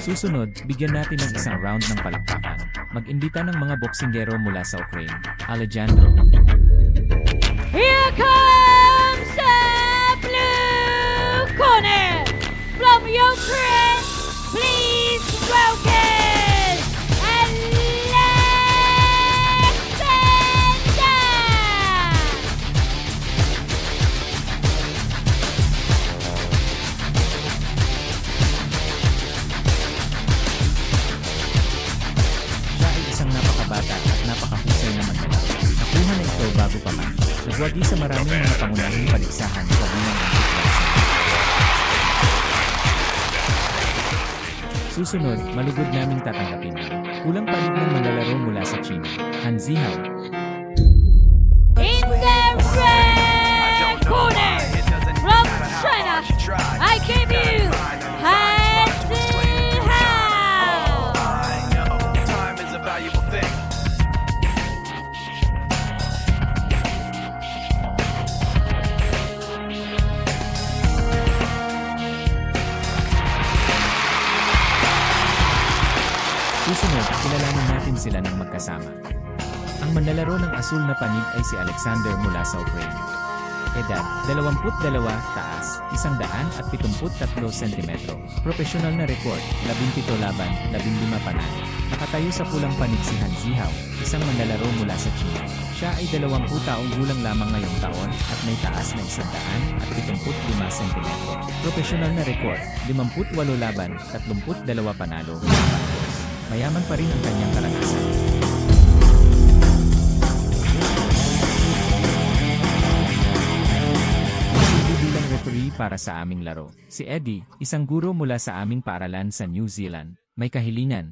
Susunod, bigyan natin ng isang round ng palakpakan. Mag-imbita ng mga boksinggero mula sa Ukraine. Alejandro. Here comes the blue corner from Ukraine. Please welcome Alexander. Siya ay isang napakabata at napakahusay na manlalaro. Nakuha na ito bago pa man. Nagwagi sa maraming mga pangunahing paligsahan kabilang ang kickboxing. Susunod, malugod naming tatanggapin ang kulang panig ng manlalaro mula sa China, Han Zihao. In the red corner from China, I give you Han Zihao. Time is a valuable thing. Susunod, kilalanin natin sila ng magkasama. Ang manlalaro ng asul na panig ay si Alexander mula sa Ukraine. Edad, 22, taas, 173 cm. Profesional na record, 17 laban, 15 panalo. Nakatayo sa pulang panig si Han Zihao, isang manlalaro mula sa China. Siya ay 20 taong gulang lamang ngayong taon at may taas na 175 cm. Profesional na record, 58 laban, 32 panalo. Mayaman pa rin ang kanyang karanasan. Silbi bilang referee para sa aming laro. Si Eddie, isang guro mula sa aming paaralan sa New Zealand, may kahilingan.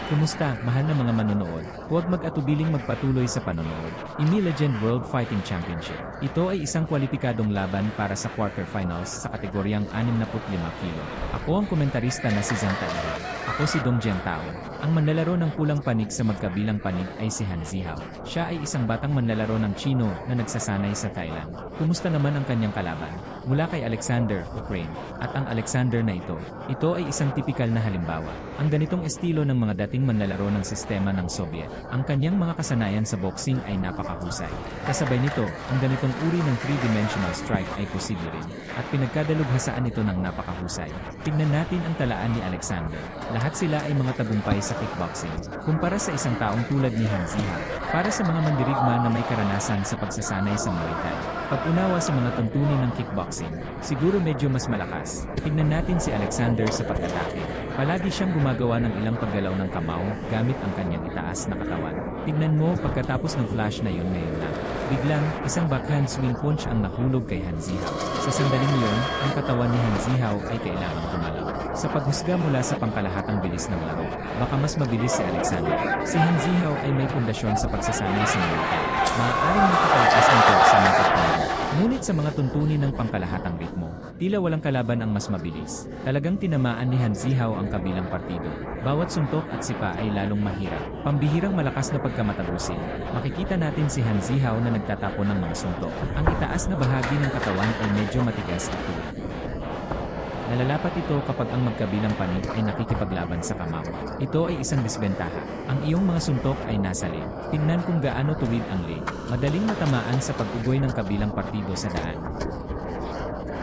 Kumusta, mahal na mga manonood? Huwag mag-atubiling magpatuloy sa panonood. IMI Legend World Fighting Championship. Ito ay isang kwalipikadong laban para sa quarterfinals sa kategoryang 65 kilo. Ako ang komentarista na si Zhang Tairi. Ako si Dong Jiang Tao. Ang manlalaro ng pulang panig sa magkabilang panig ay si Han Zihao. Siya ay isang batang manlalaro ng Chino na nagsasanay sa Thailand. Kumusta naman ang kanyang kalaban? Mula kay Alexander, Ukraine. At ang Alexander na ito ay isang tipikal na halimbawa. Ang ganitong estilo ng mga dating manlalaro ng sistema ng Soviet. Ang kanyang mga kasanayan sa boxing ay napakahusay. Kasabay nito, ang ganitong uri ng three-dimensional strike ay posible rin. At pinagkadalubhasaan ito ng napakahusay. Tignan natin ang talaan ni Alexander. Lahat sila ay mga tagumpay sa kickboxing. Kumpara sa isang taong tulad ni Han Zihao. Para sa mga mandirigma na may karanasan sa pagsasanay sa Muay Thai. Pag-unawa sa mga tuntunin ng kickboxing, siguro medyo mas malakas. Tignan natin si Alexander sa pag-atake. Palagi siyang gumagawa ng ilang paggalaw ng kamao gamit ang kanyang itaas na katawan. Tignan mo pagkatapos ng flash na yun ngayon lang. Biglang, isang backhand swing punch ang nahulog kay Han Zihao. Sa sandaling yun, ang katawan ni Han Zihao ay kailangang gumalaw. Sa paghusga mula sa pangkalahatang bilis ng laro, baka mas mabilis si Alexander. Si Han Zihao ay may pundasyon sa pagsasanay sa Muay Thai. Maaaring makapalpas nito sa mga pagpapalo. Ngunit sa mga tuntunin ng pangkalahatang ritmo, tila walang kalaban ang mas mabilis. Talagang tinamaan ni Han Zihao ang kabilang partido. Bawat suntok at sipa ay lalong mahirap. Pambihirang malakas na pagkamatagusin. Makikita natin si Han Zihao na nagtatapon ng mga suntok. Ang itaas na bahagi ng katawan ay medyo matigas at tuwid. Nalalapat ito kapag ang magkabilang panig ay nakikipaglaban sa kamao. Ito ay isang disbentaha. Ang iyong mga suntok ay nasa lane. Tingnan kung gaano tuwid ang lane. Madaling matamaan sa pag-ugoy ng kabilang partido sa daan.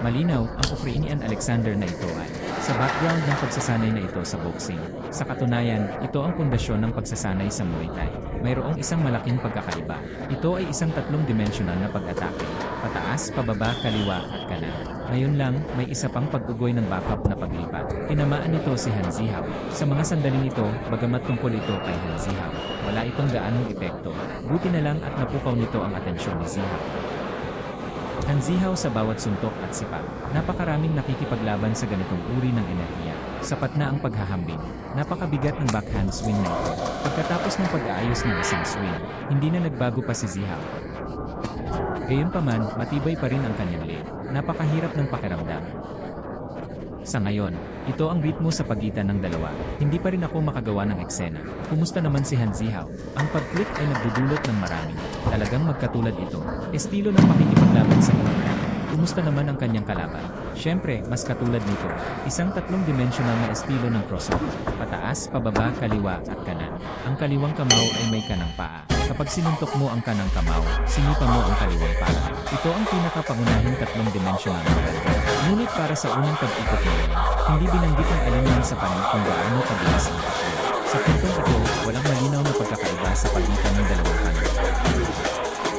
Malinaw, ang Ukrainian Alexander na ito ay sa background ng pagsasanay na ito sa boxing. Sa katunayan, ito ang pundasyon ng pagsasanay sa Muay Thai. Mayroong isang malaking pagkakaiba. Ito ay isang tatlong-dimensional na pag-atake. Pataas, pababa, kaliwa, at kanan. Ngayon lang, may isa pang pag-ugoy ng backup na paglipat. Tinamaan nito si Han Zihao. Sa mga sandaling ito, bagamat tungkol ito kay Han Zihao, wala itong gaanong epekto. Buti na lang at napukaw nito ang atensyon ni Zihao. Han Zihao sa bawat suntok at sipa. Napakaraming nakikipaglaban sa ganitong uri ng enerhiya. Sapat na ang paghahambing. Napakabigat ng backhand swing na ito. Pagkatapos ng pag-aayos ng isang swing, hindi na nagbago pa si Zihao. Gayunpaman, matibay pa rin ang kanyang leg. Napakahirap ng pakiramdam. Sa ngayon, ito ang ritmo sa pagitan ng dalawa. Hindi pa rin ako makagawa ng eksena. Kumusta naman si Han Zihao? Ang pag-click ay nagdudulot ng marami. Talagang magkatulad ito. Estilo ng pakikipaglaban sa buhay. Kumusta naman ang kanyang kalaban? Siyempre, mas katulad nito. Isang tatlong-dimensional na estilo ng crossover. Pataas, pababa, kaliwa, at kanan. Ang kaliwang kamao ay may kanang paa. Kapag sinuntok mo ang kanang kamao, sinipa mo ang kaliwang paa. Ito ang pinakapangunahing tatlong-dimensional na banda. Ngunit para sa unang pag-ikot ngayon, hindi binanggit ang alinman sa panig kung gaano kabilis ang takbo. Sa puntong ito, walang malinaw na pagkakaiba sa pagitan ng dalawang panig.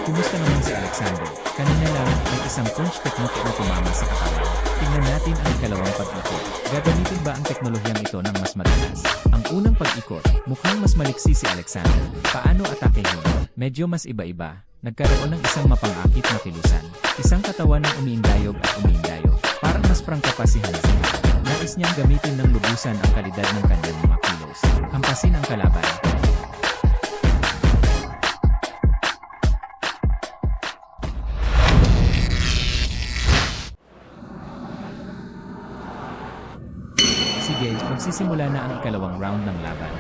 Kumusta naman si Alexander? Kanina lang, may isang punch technique na tumama sa katawan. Tingnan natin ang ikalawang pag-ikot. Gagamitin ba ang teknolohiyang ito ng mas madalas? Ang unang pag-ikot, mukhang mas maliksi si Alexander. Paano atakehin? Medyo mas iba-iba. Nagkaroon ng isang mapangakit na kilusan. Isang katawan ng umiindayog at umiindayog. Parang mas prangka pa si Han Zihao. Nais niyang gamitin ng lubusan ang kalidad ng kanyang mga kilos. Hampasin ang kalaban. Sige, magsisimula na ang ikalawang round ng laban.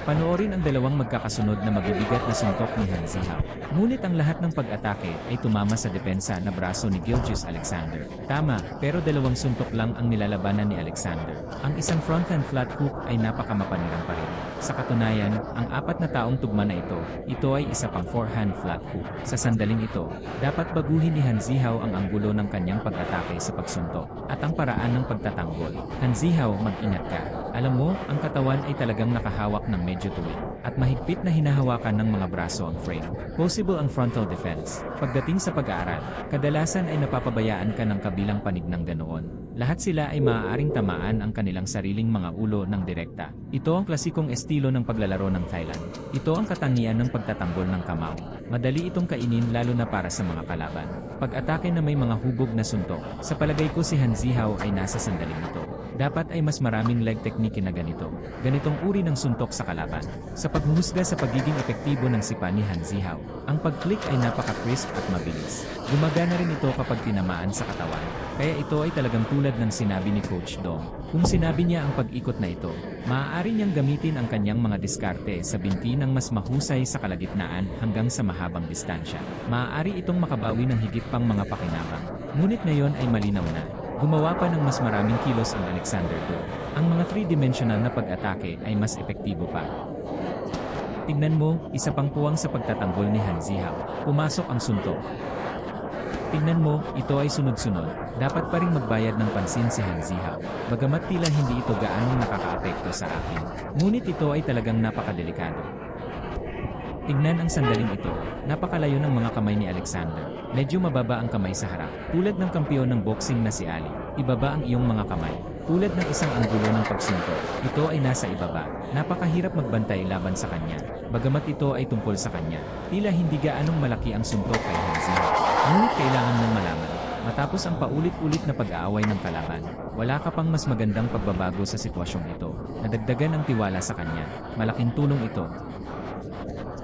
Panoorin ang dalawang magkakasunod na mabibigat na suntok ni Han Zihao. Ngunit ang lahat ng pag-atake ay tumama sa depensa na braso ni Gilgeous Alexander. Tama, pero dalawang suntok lang ang nilalabanan ni Alexander. Ang isang fronthand flat hook ay napakamapanirang pa rin. Sa katunayan, ang apat na taong tugma na ito ay isa pang forehand flat hook. Sa sandaling ito, dapat baguhin ni Han Zihao ang anggulo ng kanyang pag-atake sa pagsuntok at ang paraan ng pagtatanggol. Han Zihao, mag-ingat ka. Alam mo, ang katawan ay talagang nakahawak ng medyo tuwid at mahigpit na hinahawakan ng mga braso ang frame. Possible ang frontal defense. Pagdating sa pag-aaral, kadalasan ay napapabayaan ka ng kabilang panig ng ganoon. Lahat sila ay maaaring tamaan ang kanilang sariling mga ulo ng direkta. Ito ang klasikong estilo ng paglalaro ng Thailand. Ito ang katangian ng pagtatanggol ng kamao. Madali itong kainin lalo na para sa mga kalaban. Pag-atake na may mga hubog na suntok, sa palagay ko si Han Zihao ay nasa sandaling ito. Dapat ay mas maraming leg technique na ganito. Ganitong uri ng suntok sa kalaban. Sa paghuhusga sa pagiging epektibo ng sipa ni Han Zihao, ang pag-click ay napaka-crisp at mabilis. Gumagana rin ito kapag tinamaan sa katawan. Kaya ito ay talagang tulad ng sinabi ni Coach Dong. Kung sinabi niya ang pag-ikot na ito, maaari niyang gamitin ang kanyang mga diskarte sa binti ng mas mahusay sa kalagitnaan hanggang sa mahabang distansya. Maaari itong makabawi ng higit pang mga pakinabang. Ngunit ngayon ay malinaw na. Gumawa pa ng mas maraming kilos ang Alexander II. Ang mga 3-dimensional na pag-atake ay mas epektibo pa. Tingnan mo, isa pang puwang sa pagtatanggol ni Han Zihao. Pumasok ang suntok. Tingnan mo, ito ay sunod-sunod. Dapat pa rin magbayad ng pansin si Han Zihao. Bagamat tila hindi ito gaanong nakakaapekto sa akin. Ngunit ito ay talagang napakadelikado. Tingnan ang sandaling ito. Napakalayo ng mga kamay ni Alexander. Medyo mababa ang kamay sa harap. Tulad ng kampiyon ng boxing na si Ali. Ibaba ang iyong mga kamay. Tulad ng isang anggulo ng pagsuntok. Ito ay nasa ibaba. Napakahirap magbantay laban sa kanya. Bagamat ito ay tungkol sa kanya. Tila hindi gaanong malaki ang suntok kay Han Zihao. Ngunit kailangan mong malaman. Matapos ang paulit-ulit na pag-aaway ng kalaban, wala ka pang mas magandang pagbabago sa sitwasyong ito. Nadagdagan ang tiwala sa kanya. Malaking tulong ito.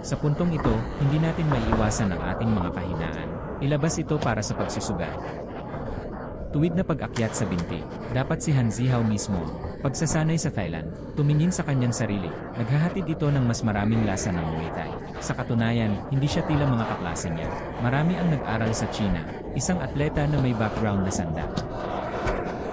Sa puntong ito, hindi natin maiiwasan ang ating mga kahinaan. Ilabas ito para sa pagsusugat. Tuwid na pag-akyat sa binti. Dapat si Han Zihao mismo, pagsasanay sa Thailand, tumingin sa kanyang sarili. Naghahatid ito ng mas maraming lasa ng Muay Thai. Sa katunayan, hindi siya tila mga kaklase niya. Marami ang nag-aral sa China, isang atleta na may background na sanda.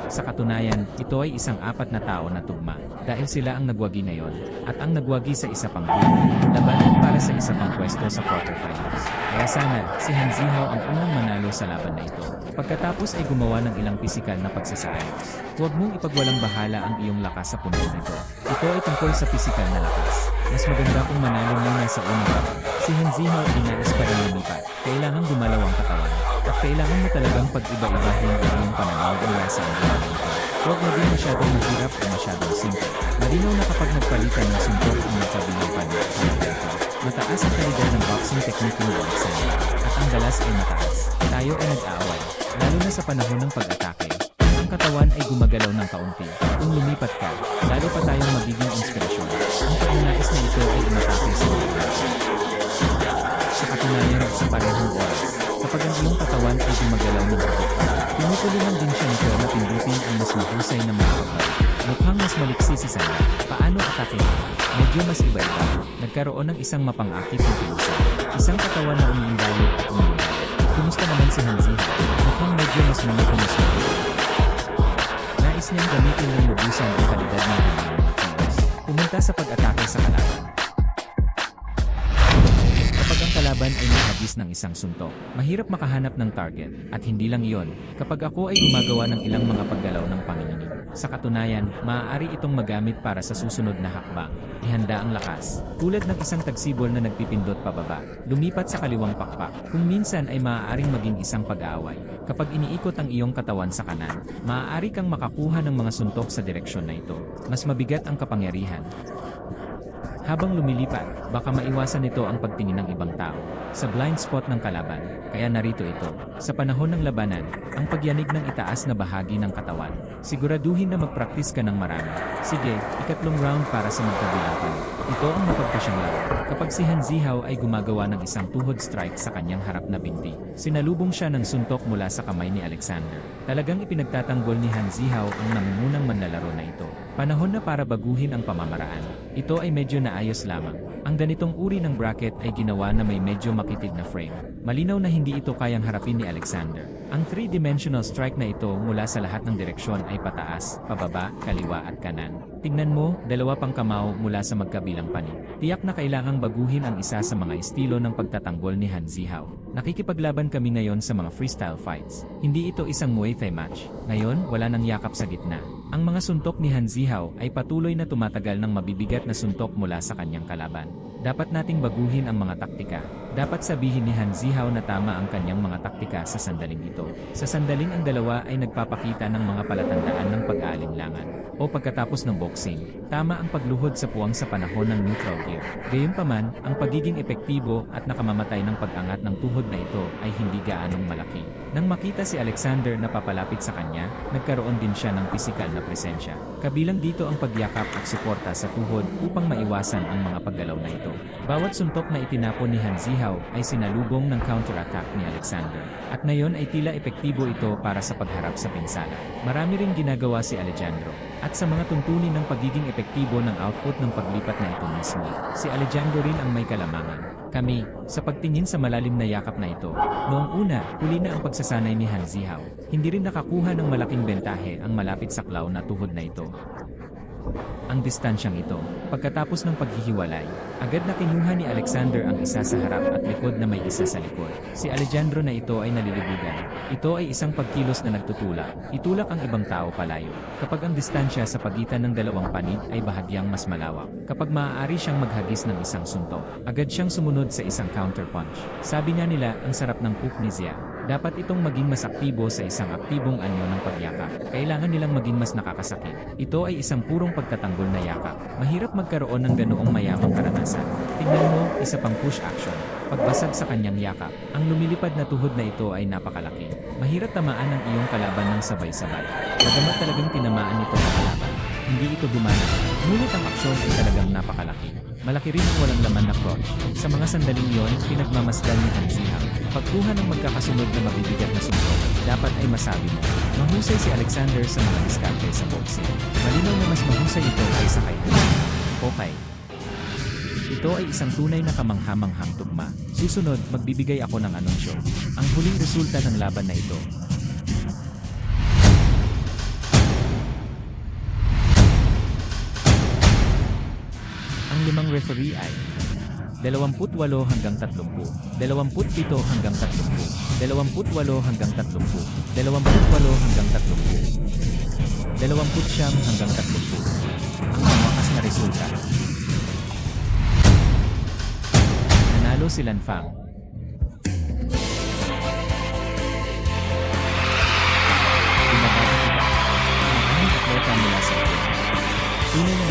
Sa katunayan, ito ay isang apat na tao na tugma, dahil sila ang nagwagi ngayon, at ang nagwagi sa isa pang labanan para sa isa pang pwesto sa quarterfinals. Kaya sana, si Han Zihao ang unang manalo sa laban na ito. Pagkatapos ay gumawa ng ilang pisikal na pagsasaayos. Huwag mong ipagwalang bahala ang iyong lakas sa puntong ito. Ito ay tungkol sa pisikal na lakas. Mas maganda kung manalo muna sa unang round. Si Han Zihao ay nais pa rin lumipat. Kailangan gumalaw ang katawan. At kailangan mo talagang pag-iba-ibahin ang iyong pananaw mula sa ang ito. Huwag maging masyadong mahirap o masyadong simple. Malinaw na kapag nagpalitan ng suntok ang magkabilang panig, mataas ang kalidad ng boxing technique ni Alexander, at ang dalas ay mataas. Tayo ay nag-aaway, lalo na sa panahon ng pag-atake. Ang katawan ay gumagalaw ng kaunti. Kung lumipat ka, lalo pa tayong magiging inspirasyon. Ang pagnanais na ito ay umatake sa mga. Sa katunayan, sa parehong oras, kapag ang iyong katawan ay gumagalaw ng higit pa, tinutulungan din siya nito na pindutin ang mas si Sanda. Paano atake nito? Medyo mas iba-iba. Nagkaroon ng isang mapang-akit na kilusan. Isang katawan na umiimbayog at umiimbayog. Kumusta naman si Hanziha? Mukhang medyo mas mas Nais niyang gamitin ng lubusan ang kalidad ng kanyang mga kilos. Pumunta sa pag-atake sa kalaban. Kapag ang kalaban ay nakagis ng isang suntok, mahirap makahanap ng target. At hindi lang iyon, kapag ako ay gumagawa ng ilang mga paggalaw ng panginginig. Sa katunayan, maaari itong magamit para sa susunod na hakbang. Ihanda ang lakas. Tulad ng isang tagsibol na nagpipindot pababa, lumipat sa kaliwang pakpak. Kung minsan ay maaaring maging isang pag-aaway. Kapag iniikot ang iyong katawan sa kanan, maaari kang makakuha ng mga suntok sa direksyon na ito. Mas mabigat ang kapangyarihan. Habang lumilipat, baka maiwasan nito ang pagtingin ng ibang tao sa blind spot ng kalaban. Kaya narito ito. Sa panahon ng labanan, ang pagyanig ng itaas na bahagi ng katawan. Siguraduhin na magpraktis ka ng marami. Sige, ikatlong round para sa magkabilangan. Ito ang mapagpasyang laro. Kapag si Hanzihaw ay gumagawa ng isang tuhod strike sa kanyang harap na binti, sinalubong siya ng suntok mula sa kamay ni Alexander. Talagang ipinagtatanggol ni Hanzihaw ang nangungunang manlalaro na ito. Panahon na para baguhin ang pamamaraan. Ito ay medyo naayos lamang. Ang ganitong uri ng bracket ay ginawa na may medyo makitid na frame. Malinaw na hindi ito kayang harapin ni Alexander. Ang 3-dimensional strike na ito mula sa lahat ng direksyon ay pataas, pababa, kaliwa at kanan. Tingnan mo, dalawa pang kamao mula sa magkabilang panig. Tiyak na kailangang baguhin ang isa sa mga estilo ng pagtatanggol ni Hanzihaw. Nakikipaglaban kami ngayon sa mga freestyle fights. Hindi ito isang Muay Thai match. Ngayon, wala nang yakap sa gitna. Ang mga suntok ni Hanzihaw ay patuloy na tumatagal ng mabibigat na suntok mula sa kanyang kalaban. Dapat nating baguhin ang mga taktika. Dapat sabihin ni Hanzihaw na tama ang kanyang mga taktika sa sandaling ito. Sa sandaling ang dalawa ay nagpapakita ng mga palatandaan ng pag-aalinlangan. O pagkatapos ng boxing, tama ang pagluhod sa puwang sa panahon ng neutral gear. Gayunpaman, ang pagiging epektibo at nakamamatay ng pag-angat ng tuhod na ito ay hindi gaanong malaki. Nang makita si Alexander na papalapit sa kanya, nagkaroon din siya ng pisikal na presensya. Kabilang dito ang pagyakap at suporta sa tuhod upang maiwasan ang mga paggalaw na ito. Bawat suntok na itinapon ni Hanzihaw ay sinalubong ng counter-attack ni Alexander. At ngayon ay tila epektibo ito para sa pagharap sa pinsala. Marami ring ginagawa si Alejandro. At sa mga tuntunin ng pagiging epektibo ng output ng paglipat na ito mismo, si Alejandro rin ang may kalamangan. Kami, sa pagtingin sa malalim na yakap na ito, noong una, huli na ang pagsasanay ni Hanzihaw. Hindi rin nakakuha ng malaking bentahe ang malapit sa klaw na tuhod na ito. Ang distansyang ito, pagkatapos ng paghihiwalay, agad na kinuha ni Alexander ang isa sa harap at likod na may isa sa likod. Si Alejandro na ito ay nalilibugan. Ito ay isang pagkilos na nagtutulak. Itulak ang ibang tao palayo. Kapag ang distansya sa pagitan ng dalawang panid ay bahagyang mas malawak. Kapag maaari siyang maghagis ng isang suntok, agad siyang sumunod sa isang counterpunch. Sabi nga nila, ang sarap ng cook ni Zia. Dapat itong maging mas aktibo sa isang aktibong anyo ng pagyakap. Kailangan nilang maging mas nakakasakit. Ito ay isang purong pagtatanggol na yakap. Mahirap magkaroon ng ganoong mayamang karanasan. Tingnan mo, isa pang push action. Pagbasag sa kanyang yakap, ang lumilipad na tuhod na ito ay napakalaki. Mahirap tamaan ang iyong kalaban ng sabay-sabay. Bagamat talagang tinamaan nito ang kalaban, hindi ito gumana. Ngunit ang aksyon ay talagang napakalaki. Malaki rin ang walang laman na crotch. Sa mga sandaling yon, pinagmamasdan ni Hanzihaw. Pagkuha ng magkakasunod na mabibigat na suntok, dapat ay masabi mo. Mahusay si Alexander sa mga diskarte sa boxing. Malinaw na mas mahusay ito kaysa kay Hanzihaw. Okay. Ito ay isang tunay na kamangha-manghang tugma. Susunod, magbibigay ako ng anunsyo. Ang huling resulta ng laban na ito. Ang limang referee ay 28 hanggang 30, 27 hanggang 30, 28 hanggang 30, 28 hanggang 30, 29 hanggang 30. Ang wakas na resulta. Nanalo si Lanfang. Pinabati kita. Ang atleta mula sa atin. Tunay na